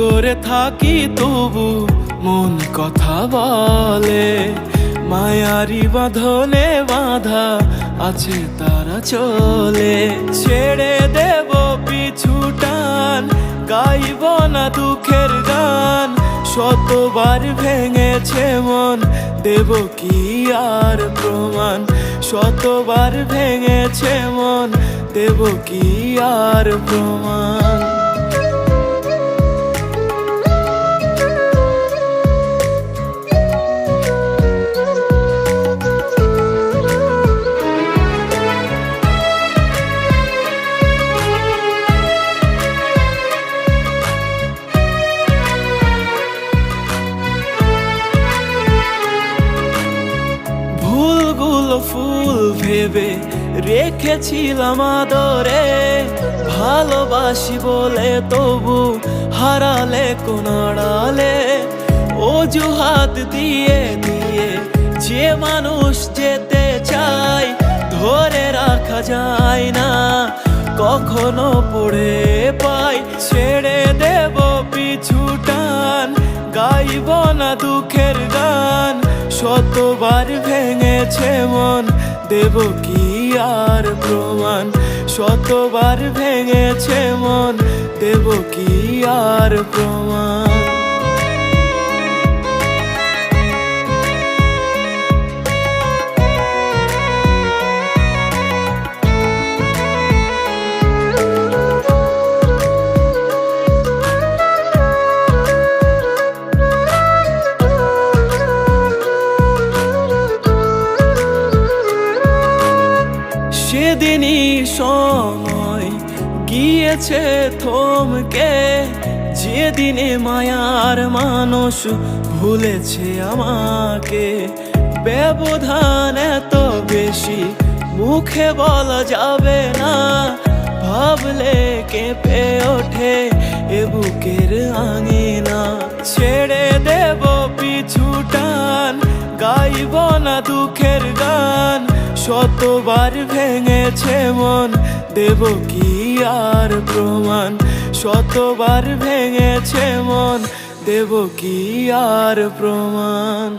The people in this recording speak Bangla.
করে থাকি তবু মন কথা বলে, মায়ারি বাঁধনে বাঁধা আছে তারা চলে। ছেড়ে দেব পিছু টান, গাইব না দুঃখের গান, শতবার ভেঙেছে মন, দেব কি আর প্রমাণ। শতবার ভেঙেছে মন, দেব কি আর প্রমাণ। ভুলগুলো ফুল ভেবে রেখেছিলাম আদরে, ভালোবাসি বলে তবু হারালে কোন আড়ালে। অজুহাত দিয়ে দিয়ে যে মানুষ যেতে চায়, ধরে রাখা যায় না, কখনো পড়ে পাই। ছেড়ে দেব পিছু টান, গাইব না দুঃখের গান, শতবার ভেঙেছে মন, দেব কি আর প্রমাণ। শতবার ভেঙেছে মন, দেব কি আর প্রমাণ। সেদিনই সময় গিয়েছে থমকে, যেদিনে মায়ার মানুষ ভুলেছে আমাকে। ব্যবধান এত বেশি মুখে বলা যাবে না, ভাবলে কেঁপে ওঠে এ বুকের আঙিনা। ছেড়ে দেব পিছু টান, গাইব না দুঃখের গান, শতবার ভেঙেছে মন, দেব কি আর প্রমাণ। শতবার ভেঙেছে মন, দেব কি আর প্রমাণ।